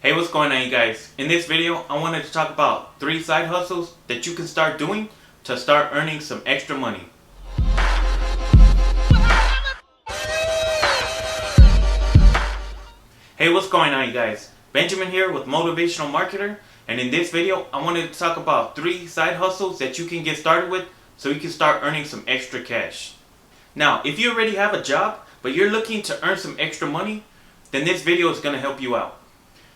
Hey, what's going on, you guys? In this video, I wanted to talk about 3 side hustles that you can start doing to start earning some extra money. Hey, what's going on, you guys? Benjamin here with Motivational Marketer, and in this video, I wanted to talk about 3 side hustles that you can get started with so you can start earning some extra cash. Now, if you already have a job, but you're looking to earn some extra money, then this video is going to help you out.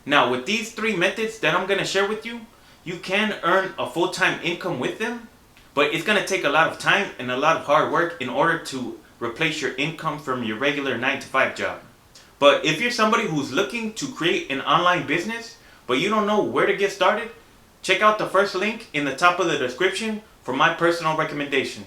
Now, with these 3 methods that I'm going to share with you, you can earn a full-time income with them, but it's going to take a lot of time and a lot of hard work in order to replace your income from your regular 9-to-5 job. But if you're somebody who's looking to create an online business, but you don't know where to get started, check out the first link in the top of the description for my personal recommendation.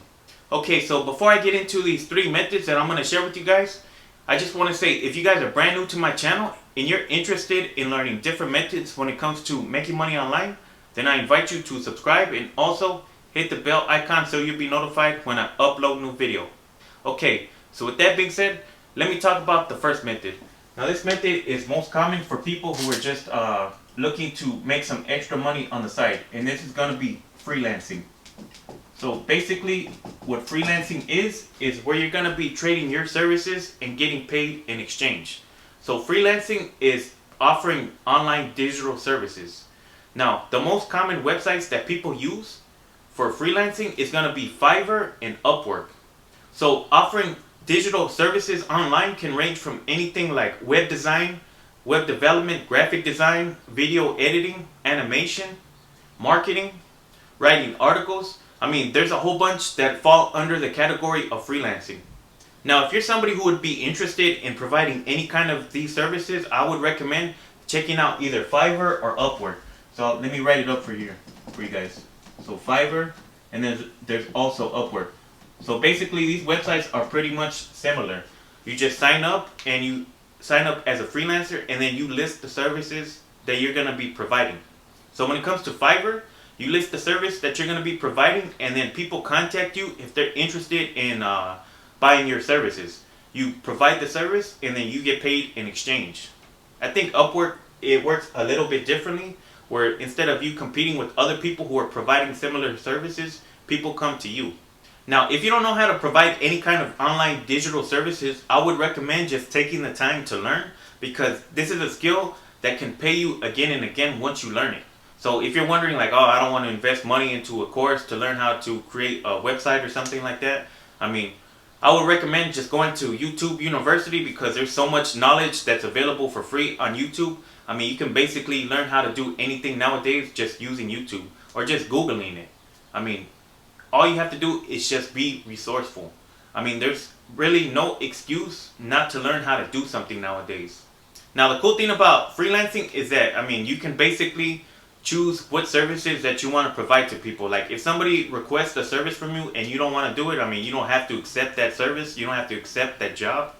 Okay, so before I get into these 3 methods that I'm going to share with you guys, I just want to say, if you guys are brand new to my channel and you're interested in learning different methods when it comes to making money online, then I invite you to subscribe and also hit the bell icon so you'll be notified when I upload new video. Okay, so with that being said, let me talk about the first method. Now, this method is most common for people who are just looking to make some extra money on the side, and this is going to be freelancing. So basically, what freelancing is where you're going to be trading your services and getting paid in exchange. So freelancing is offering online digital services. Now, the most common websites that people use for freelancing is going to be Fiverr and Upward. So offering digital services online can range from anything like web design, web development, graphic design, video editing, animation, marketing, writing articles. I mean, there's a whole bunch that fall under the category of freelancing. Now, if you're somebody who would be interested in providing any kind of these services, I would recommend checking out either Fiverr or Upward. So let me write it up for you guys. So Fiverr, and then there's also Upward. So basically, these websites are pretty much similar. You just sign up, and you sign up as a freelancer, and then you list the services that you're going to be providing. So when it comes to Fiverr, you list the service that you're going to be providing, and then people contact you if they're interested in buying your services. You provide the service, and then you get paid in exchange. I think Upwork, it works a little bit differently, where instead of you competing with other people who are providing similar services, people come to you. Now, if you don't know how to provide any kind of online digital services, I would recommend just taking the time to learn, because this is a skill that can pay you again and again once you learn it. So if you're wondering like, oh, I don't want to invest money into a course to learn how to create a website or something like that, I mean, I would recommend just going to YouTube University, because there's so much knowledge that's available for free on YouTube. I mean, you can basically learn how to do anything nowadays just using YouTube or just Googling it. I mean, all you have to do is just be resourceful. I mean, there's really no excuse not to learn how to do something nowadays. Now, the cool thing about freelancing is that, I mean, you can basically choose what services that you want to provide to people. Like, if somebody requests a service from you and you don't want to do it, I mean, you don't have to accept that service. You don't have to accept that job.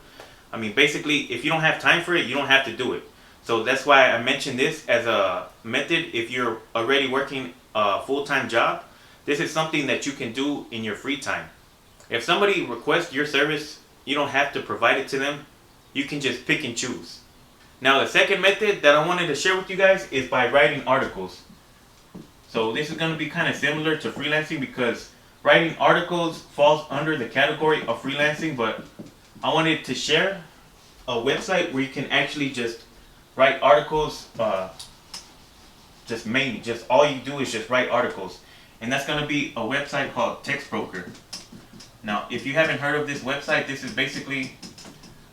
I mean, basically, if you don't have time for it, you don't have to do it. So that's why I mentioned this as a method. If you're already working a full-time job, this is something that you can do in your free time. If somebody requests your service, you don't have to provide it to them. You can just pick and choose. Now, the second method that I wanted to share with you guys is by writing articles. So this is going to be kind of similar to freelancing, because writing articles falls under the category of freelancing, but I wanted to share a website where you can actually just write articles. Just all you do is just write articles. And that's going to be a website called TextBroker. Now, if you haven't heard of this website, this is basically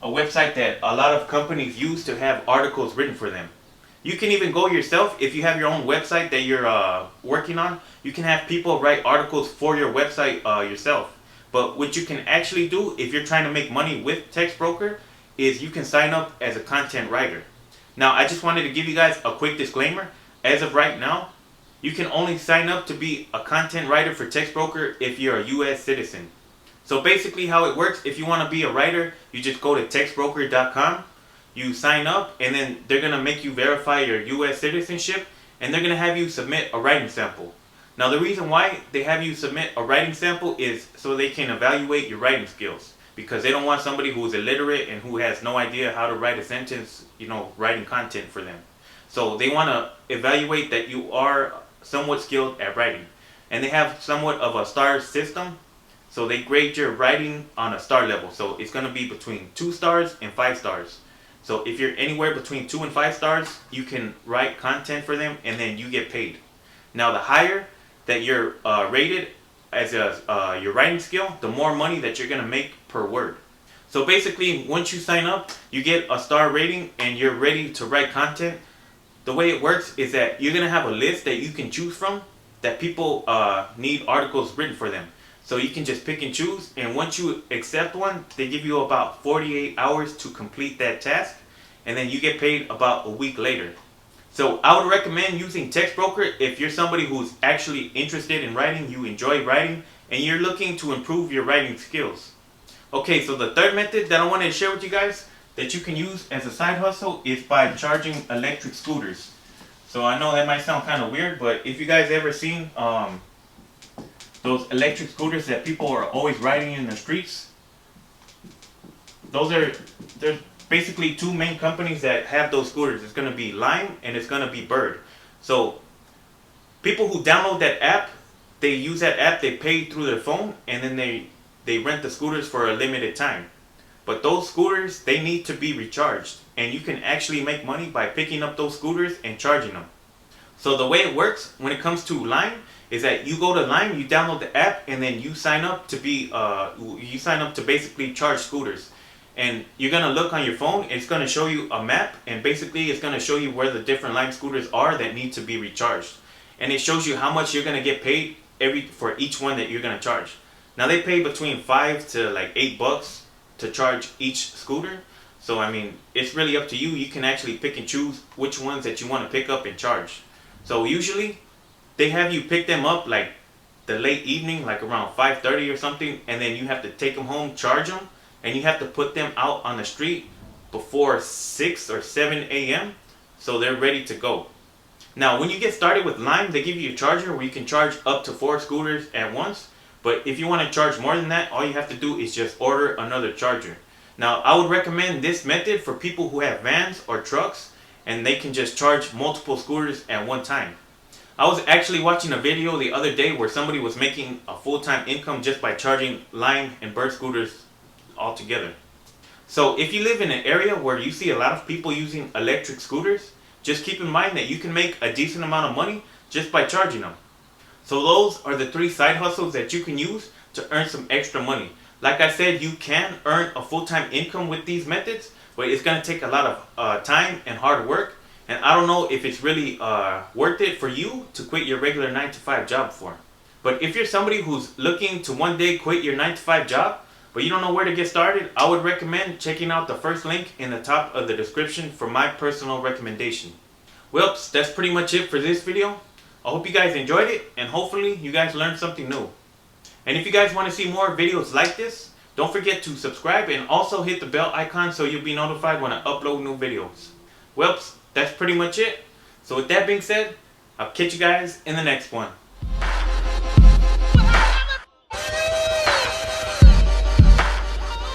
a website that a lot of companies use to have articles written for them. You can even go yourself. If you have your own website that you're working on, you can have people write articles for your website yourself. But what you can actually do if you're trying to make money with TextBroker is you can sign up as a content writer. Now, I just wanted to give you guys a quick disclaimer. As of right now, you can only sign up to be a content writer for TextBroker if you're a U.S. citizen. So basically how it works, if you want to be a writer, you just go to textbroker.com, you sign up, and then they're going to make you verify your U.S. citizenship, and they're going to have you submit a writing sample. Now, the reason why they have you submit a writing sample is so they can evaluate your writing skills, because they don't want somebody who is illiterate and who has no idea how to write a sentence, writing content for them. So they want to evaluate that you are somewhat skilled at writing. And they have somewhat of a star system. So they grade your writing on a star level. So it's going to be between 2 stars and 5 stars. So if you're anywhere between 2 and 5 stars, you can write content for them and then you get paid. Now the higher that you're rated as your writing skill, the more money that you're going to make per word. So basically, once you sign up, you get a star rating and you're ready to write content. The way it works is that you're going to have a list that you can choose from that people need articles written for them. So you can just pick and choose, and once you accept one, they give you about 48 hours to complete that task, and then you get paid about a week later. So I would recommend using TextBroker if you're somebody who's actually interested in writing, you enjoy writing, and you're looking to improve your writing skills. Okay, so the third method that I wanted to share with you guys that you can use as a side hustle is by charging electric scooters. So I know that might sound kind of weird, but if you guys ever seen those electric scooters that people are always riding in the streets, there's basically 2 main companies that have those scooters. It's going to be Lime and it's going to be Bird. So people who download that app, they use that app, they pay through their phone, and then they rent the scooters for a limited time. But those scooters, they need to be recharged, and you can actually make money by picking up those scooters and charging them. So the way it works when it comes to Lime is that you go to Lime, you download the app, and then you sign up to basically charge scooters. And you're gonna look on your phone. It's gonna show you a map, and basically it's gonna show you where the different Lime scooters are that need to be recharged. And it shows you how much you're gonna get paid for each one that you're gonna charge. Now they pay between $5 to like $8 to charge each scooter. So I mean, it's really up to you. You can actually pick and choose which ones that you want to pick up and charge. So usually they have you pick them up like the late evening, like around 5:30 or something, and then you have to take them home, charge them, and you have to put them out on the street before 6 or 7 a.m. so they're ready to go. Now when you get started with Lime, they give you a charger where you can charge up to 4 scooters at once. But if you want to charge more than that, all you have to do is just order another charger. Now I would recommend this method for people who have vans or trucks and they can just charge multiple scooters at one time. I was actually watching a video the other day where somebody was making a full-time income just by charging Lime and Bird scooters all together. So if you live in an area where you see a lot of people using electric scooters, just keep in mind that you can make a decent amount of money just by charging them. So those are the 3 side hustles that you can use to earn some extra money. Like I said, you can earn a full-time income with these methods, but it's going to take a lot of time and hard work. And I don't know if it's really worth it for you to quit your regular 9-to-5 job for. But if you're somebody who's looking to one day quit your 9-to-5 job, but you don't know where to get started, I would recommend checking out the first link in the top of the description for my personal recommendation. Well, that's pretty much it for this video. I hope you guys enjoyed it, and hopefully you guys learned something new. And if you guys want to see more videos like this, don't forget to subscribe and also hit the bell icon so you'll be notified when I upload new videos. Well, that's pretty much it. So with that being said, I'll catch you guys in the next one.